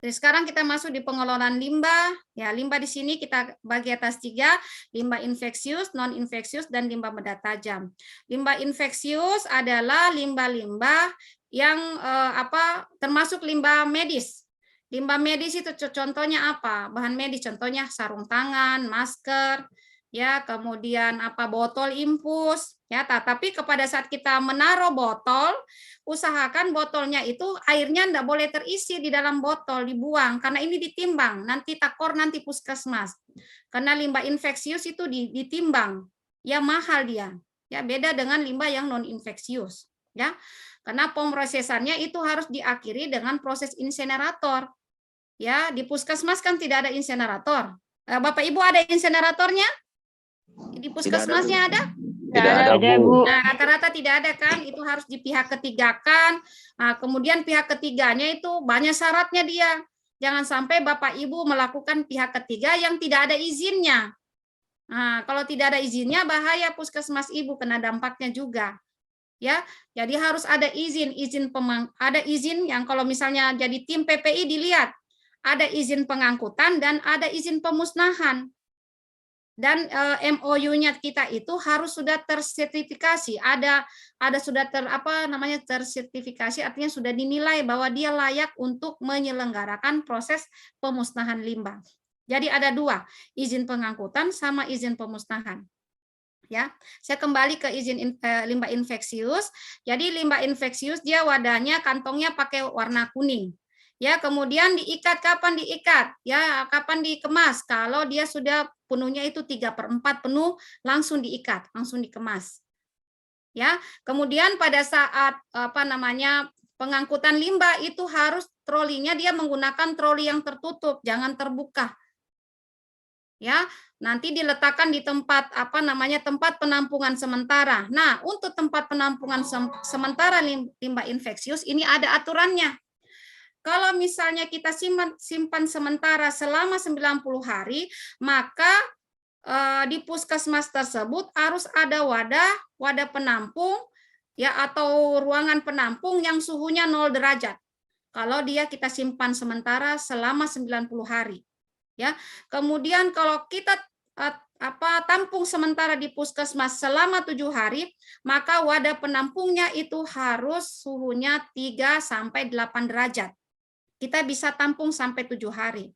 Jadi sekarang kita masuk di pengelolaan limbah. Ya, limbah di sini kita bagi atas 3, limbah infeksius, non infeksius, dan limbah benda tajam. Limbah infeksius adalah limbah-limbah yang termasuk limbah medis. Limbah medis itu contohnya apa? Bahan medis contohnya sarung tangan, masker, ya, kemudian botol infus, ya. Tapi kepada saat kita menaruh botol, usahakan botolnya itu airnya tidak boleh terisi di dalam botol, dibuang karena ini ditimbang, nanti takor nanti puskesmas. Karena limbah infeksius itu ditimbang, ya mahal dia. Ya, beda dengan limbah yang non infeksius, ya. Karena pemrosesannya itu harus diakhiri dengan proses insinerator. Ya, di puskesmas kan tidak ada insinerator. Bapak Ibu ada insineratornya? Di puskesmasnya ada? Tidak ada, Bu. Nah, rata-rata tidak ada kan, itu harus di pihak ketiga kan. Nah, kemudian pihak ketiganya itu banyak syaratnya dia. Jangan sampai Bapak Ibu melakukan pihak ketiga yang tidak ada izinnya. Nah, kalau tidak ada izinnya bahaya puskesmas Ibu, kena dampaknya juga. Ya, jadi harus ada izin ada izin yang kalau misalnya jadi tim PPI dilihat, ada izin pengangkutan dan ada izin pemusnahan. Dan MOU-nya kita itu harus sudah tersertifikasi, ada sudah tersertifikasi, artinya sudah dinilai bahwa dia layak untuk menyelenggarakan proses pemusnahan limbah. Jadi ada 2, izin pengangkutan sama izin pemusnahan. Ya, saya kembali ke izin limbah infeksius. Jadi limbah infeksius dia wadahnya, kantongnya pakai warna kuning. Ya, kemudian diikat, kapan diikat? Ya, kapan dikemas? Kalau dia sudah penuhnya itu 3/4 penuh, langsung diikat, langsung dikemas. Ya, kemudian pada saat pengangkutan limbah itu harus trolinya dia menggunakan troli yang tertutup, jangan terbuka. Ya, nanti diletakkan di tempat tempat penampungan sementara. Nah, untuk tempat penampungan sementara limbah infeksius ini ada aturannya. Kalau misalnya kita simpan sementara selama 90 hari, maka di puskesmas tersebut harus ada wadah penampung ya, atau ruangan penampung yang suhunya 0 derajat. Kalau dia kita simpan sementara selama 90 hari. Ya. Kemudian kalau kita tampung sementara di puskesmas selama 7 hari, maka wadah penampungnya itu harus suhunya 3 sampai 8 derajat. Kita bisa tampung sampai 7 hari.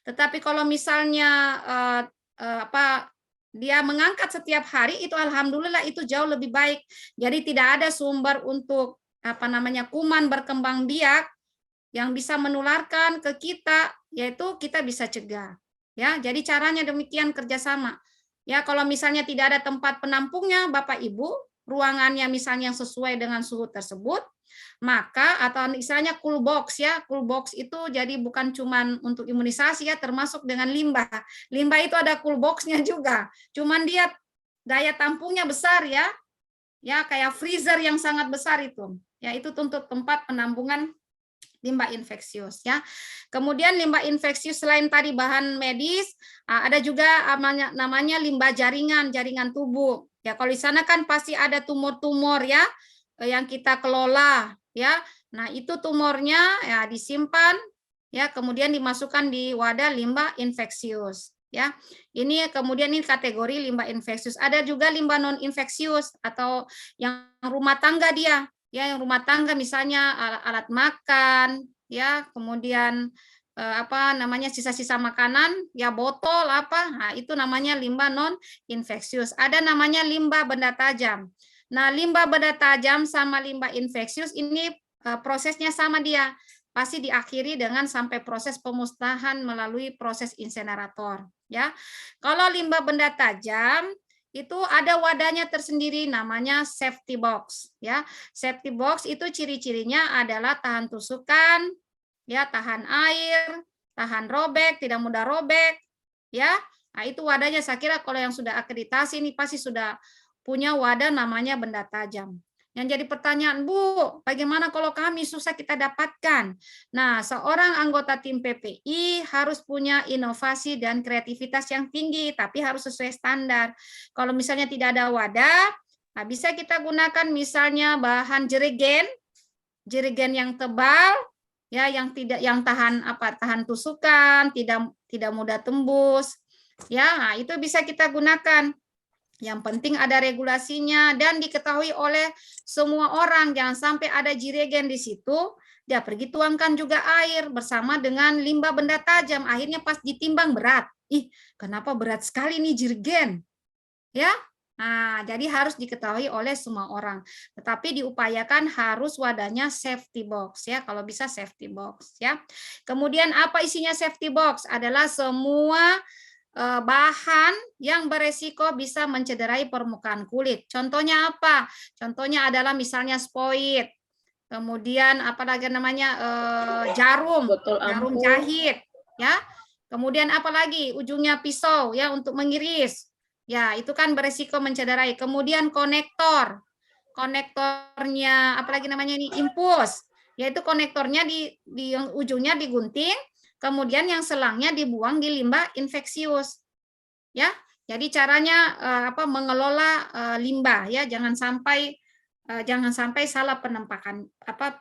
Tetapi kalau misalnya dia mengangkat setiap hari, itu alhamdulillah itu jauh lebih baik. Jadi tidak ada sumber untuk kuman berkembang biak yang bisa menularkan ke kita, yaitu kita bisa cegah. Ya, jadi caranya demikian kerjasama. Ya, kalau misalnya tidak ada tempat penampungnya, Bapak Ibu, ruangannya misalnya yang sesuai dengan suhu tersebut, maka atau misalnya cool box ya, cool box itu jadi bukan cuman untuk imunisasi ya, termasuk dengan limbah. Limbah itu ada cool box-nya juga. Cuman dia daya tampungnya besar ya. Ya, kayak freezer yang sangat besar itu. Ya, itu untuk tempat penampungan limbah infeksius ya. Kemudian limbah infeksius selain tadi bahan medis, ada juga namanya limbah jaringan tubuh. Ya, kalau di sana kan pasti ada tumor-tumor ya yang kita kelola ya. Nah, itu tumornya ya disimpan ya, kemudian dimasukkan di wadah limbah infeksius ya. Ini kemudian ini kategori limbah infeksius. Ada juga limbah non infeksius atau yang rumah tangga dia. Ya, yang rumah tangga misalnya alat makan ya, kemudian sisa-sisa makanan ya, botol nah itu namanya limbah non infeksius. Ada namanya limbah benda tajam. Nah, limbah benda tajam sama limbah infeksius ini prosesnya sama dia, pasti diakhiri dengan sampai proses pemusnahan melalui proses insinerator ya. Kalau limbah benda tajam itu ada wadahnya tersendiri namanya safety box ya. Safety box itu ciri-cirinya adalah tahan tusukan ya, tahan air, tahan robek, tidak mudah robek ya. Nah, itu wadahnya. Saya kira kalau yang sudah akreditasi ini pasti sudah punya wadah namanya benda tajam. Yang jadi pertanyaan, Bu, bagaimana kalau kami susah kita dapatkan? Nah, seorang anggota tim PPI harus punya inovasi dan kreativitas yang tinggi, tapi harus sesuai standar. Kalau misalnya tidak ada wadah, nah bisa kita gunakan misalnya bahan jerigen yang tebal, ya, yang tahan tusukan, tidak mudah tembus. Ya, nah, itu bisa kita gunakan. Yang penting ada regulasinya dan diketahui oleh semua orang. Jangan sampai ada jirigen di situ, dia pergi tuangkan juga air bersama dengan limbah benda tajam. Akhirnya pas ditimbang berat. Ih, kenapa berat sekali nih jirigen? Ya, nah, jadi harus diketahui oleh semua orang. Tetapi diupayakan harus wadahnya safety box ya, kalau bisa safety box ya. Kemudian apa isinya safety box? Adalah semua bahan yang beresiko bisa mencederai permukaan kulit. Contohnya apa? Contohnya adalah misalnya spoit, kemudian apalagi namanya jarum jahit, ya. Kemudian apalagi ujungnya pisau ya untuk mengiris. Ya, itu kan beresiko mencederai. Kemudian konektornya apalagi namanya ini impuls, yaitu konektornya di ujungnya digunting. Kemudian yang selangnya dibuang di limbah infeksius. Ya. Jadi caranya mengelola limbah ya, jangan sampai salah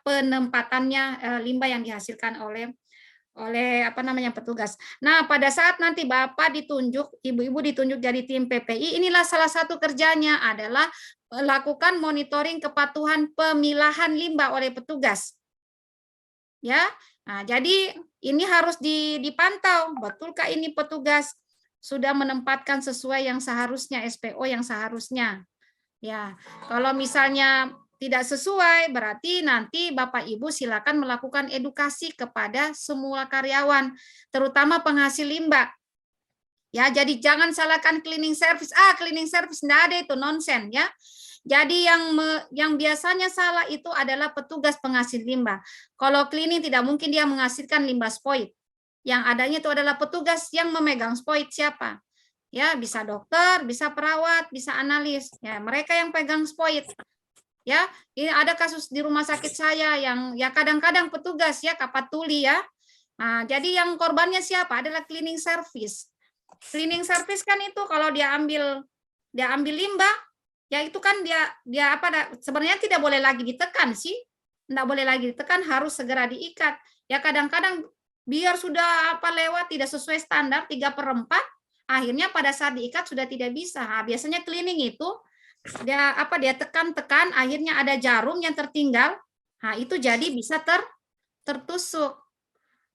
penempatannya limbah yang dihasilkan oleh petugas. Nah, pada saat nanti Bapak ditunjuk, Ibu-ibu ditunjuk jadi tim PPI, inilah salah satu kerjanya adalah melakukan monitoring kepatuhan pemilahan limbah oleh petugas. Ya. Nah, jadi ini harus dipantau, betulkah ini petugas sudah menempatkan sesuai yang seharusnya, SPO yang seharusnya. Ya, kalau misalnya tidak sesuai, berarti nanti Bapak Ibu silakan melakukan edukasi kepada semua karyawan, terutama penghasil limbah. Ya, jadi jangan salahkan cleaning service. Cleaning service enggak ada, itu nonsen ya. Jadi yang biasanya salah itu adalah petugas penghasil limbah. Kalau cleaning tidak mungkin dia menghasilkan limbah spoit. Yang adanya itu adalah petugas yang memegang spoit siapa? Ya, bisa dokter, bisa perawat, bisa analis. Ya, mereka yang pegang spoit. Ya, ini ada kasus di rumah sakit saya yang ya kadang-kadang petugas ya kapatuli ya. Nah, jadi yang korbannya siapa? Adalah cleaning service. Cleaning service kan itu kalau dia ambil limbah, ya itu kan dia sebenarnya tidak boleh lagi ditekan sih. Tidak boleh lagi ditekan, harus segera diikat. Ya kadang-kadang biar sudah lewat tidak sesuai standar 3/4, akhirnya pada saat diikat sudah tidak bisa. Nah, biasanya cleaning itu dia tekan-tekan, akhirnya ada jarum yang tertinggal. Nah, itu jadi bisa tertusuk.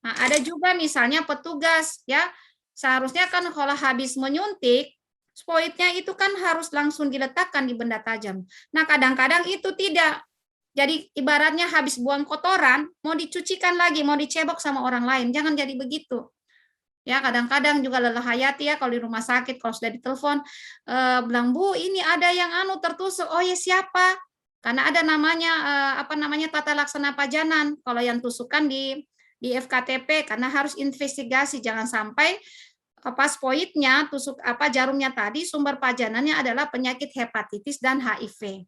Nah, ada juga misalnya petugas ya, seharusnya kan kalau habis menyuntik, spoitnya itu kan harus langsung diletakkan di benda tajam. Nah, kadang-kadang itu tidak. Jadi ibaratnya habis buang kotoran, mau dicucikan lagi, mau dicebok sama orang lain. Jangan jadi begitu. Ya, kadang-kadang juga lelah hayati ya kalau di rumah sakit, kalau sudah ditelepon, bilang, Bu, ini ada yang tertusuk. Oh ya, siapa? Karena ada namanya tata laksana pajanan. Kalau yang tusukan di FKTP, karena harus investigasi, jangan sampai spoitnya, jarumnya tadi sumber pajanannya adalah penyakit hepatitis dan HIV.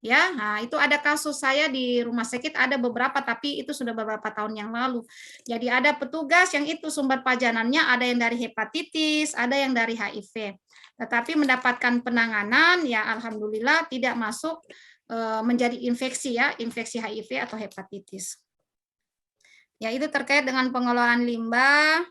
Ya, nah itu ada kasus saya di rumah sakit, ada beberapa, tapi itu sudah beberapa tahun yang lalu. Jadi ada petugas yang itu sumber pajanannya ada yang dari hepatitis, ada yang dari HIV. Tetapi mendapatkan penanganan ya alhamdulillah tidak masuk menjadi infeksi ya, infeksi HIV atau hepatitis. Ya, itu terkait dengan pengelolaan limbah.